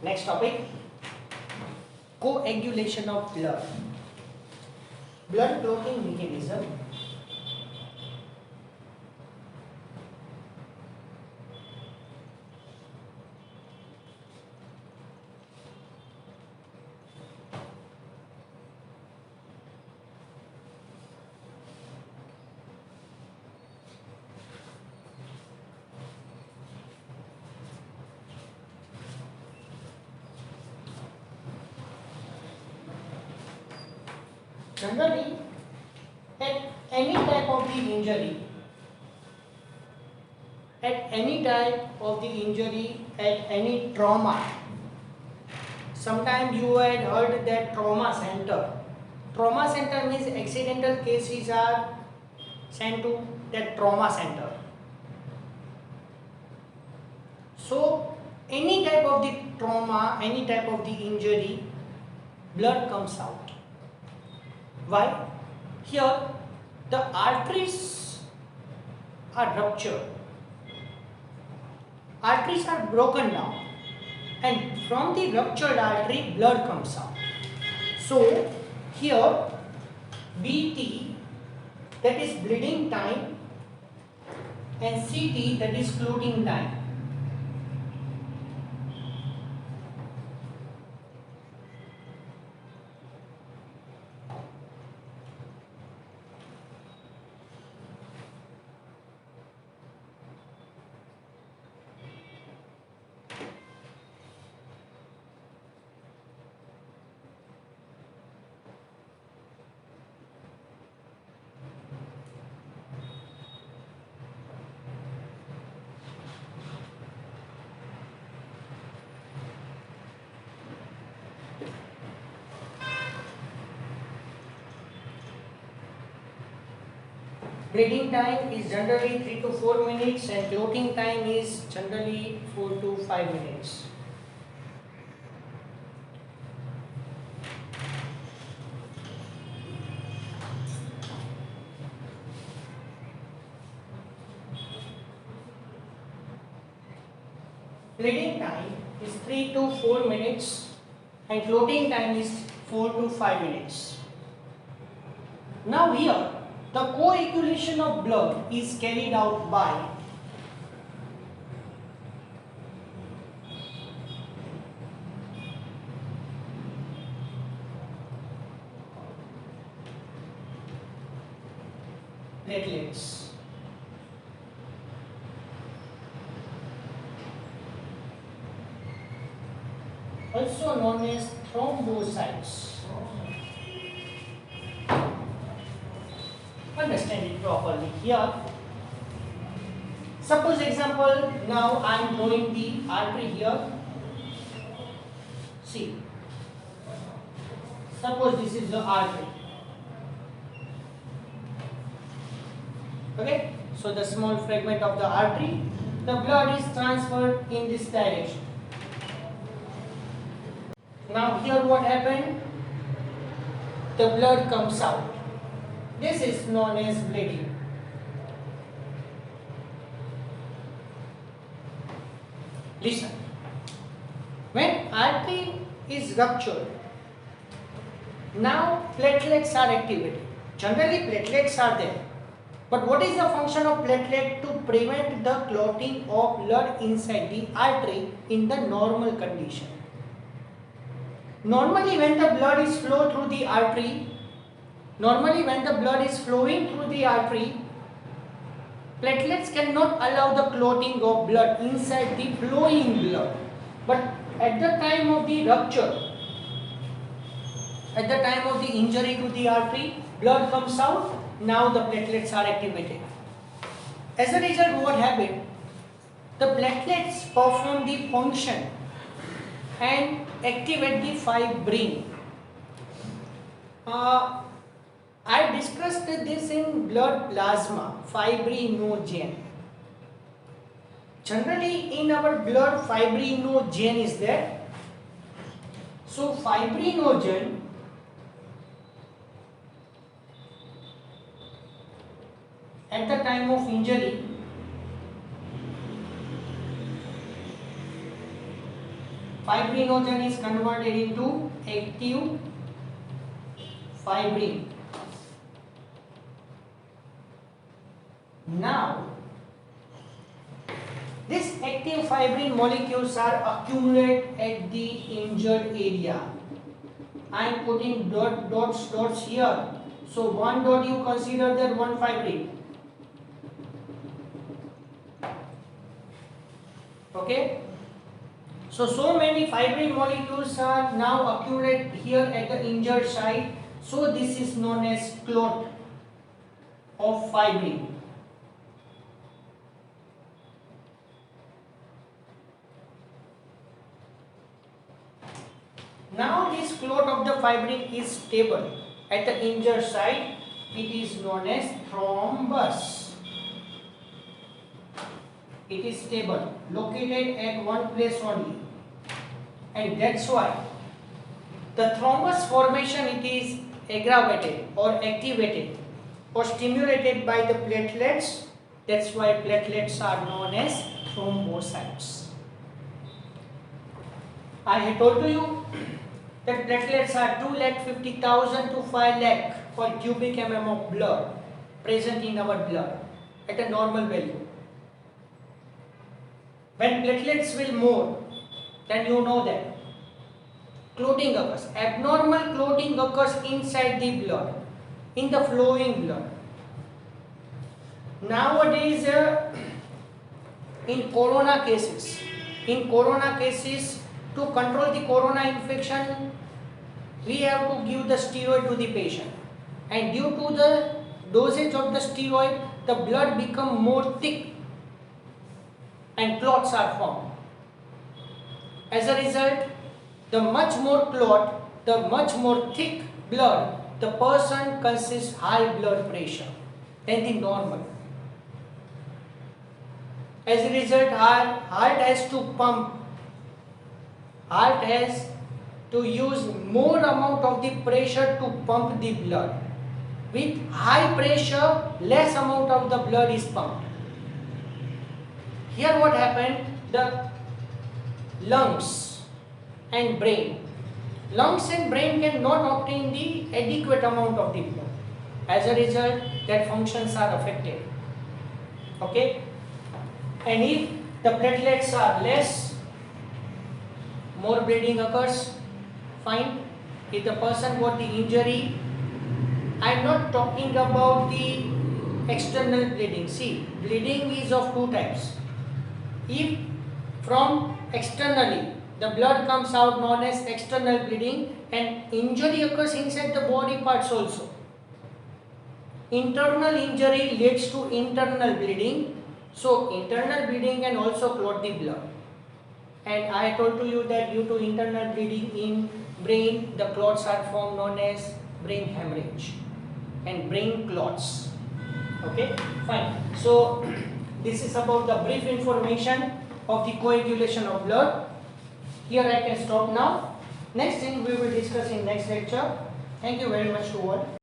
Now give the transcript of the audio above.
Next topic, coagulation of blood. Blood clotting mechanism. Generally, at any type of the injury, at any trauma, sometimes you had heard that trauma center. Trauma center means accidental cases are sent to that trauma center. So, any type of the trauma, any type of the injury, blood comes out. Why? Here, the arteries are ruptured, arteries are broken down, and from the ruptured artery, blood comes out. So, here, BT, that is bleeding time, and CT, that is clotting time. Bleeding time is generally 3 to 4 minutes and clotting time is generally 4 to 5 minutes. Bleeding time is 3 to 4 minutes and clotting time is 4 to 5 minutes. Now here, the coagulation of blood is carried out by platelets. Also known as thrombocytes. Understand it properly here. Suppose example, now I am drawing the artery here. See, suppose this is the artery. Okay, so the small fragment of the artery, the blood is transferred in this direction. Now here what happened? The blood comes out. This is known as bleeding. Listen. When artery is ruptured, now platelets are activated. Generally platelets are there. But what is the function of platelet? To prevent the clotting of blood inside the artery in the normal condition. Normally when the blood is flowing through the artery, platelets cannot allow the clotting of blood inside the flowing blood. But at the time of the rupture, at the time of the injury to the artery, blood comes out, now the platelets are activated. As a result, what happened? The platelets perform the function and activate the fibrin. I discussed this in blood plasma, fibrinogen. Generally in our blood fibrinogen is there. So fibrinogen at the time of injury fibrinogen is converted into active fibrin. Now, these active fibrin molecules are accumulated at the injured area. I am putting dots here. So one dot you consider that one fibrin. Okay. So many fibrin molecules are now accumulated here at the injured site. So this is known as clot of fibrin. Now this clot of the fibrin is stable at the injured site. It is known as thrombus. It is stable, located at one place only, and that's why the thrombus formation, it is aggravated or activated or stimulated by the platelets. That's why platelets are known as thrombocytes. I had told to you that platelets are 2,50,000 to 5 lakh per cubic mm of blood present in our blood at a normal value. When platelets will more, then you know that clotting occurs. Abnormal clotting occurs inside the blood, in the flowing blood. Nowadays, in corona cases, to control the corona infection, we have to give the steroid to the patient, and due to the dosage of the steroid, the blood become more thick and clots are formed. As a result, the much more clot, the much more thick blood, the person consists high blood pressure than the normal. As a result, heart has to pump. Heart has to use more amount of the pressure to pump the blood. With high pressure, less amount of the blood is pumped. Here what happened? The lungs and brain. Lungs and brain cannot obtain the adequate amount of the blood. As a result, their functions are affected. Okay? And if the platelets are less, more bleeding occurs. Fine. If the person got the injury, I am not talking about the external bleeding. See, bleeding is of two types. If from externally the blood comes out, known as external bleeding, and injury occurs inside the body parts also. Internal injury leads to internal bleeding. So internal bleeding can also clot the blood. And I told to you that due to internal bleeding in brain, the clots are formed known as brain hemorrhage and brain clots. Okay, fine. So this is about the brief information of the coagulation of blood. Here I can stop now. Next thing we will discuss in next lecture. Thank you very much to all.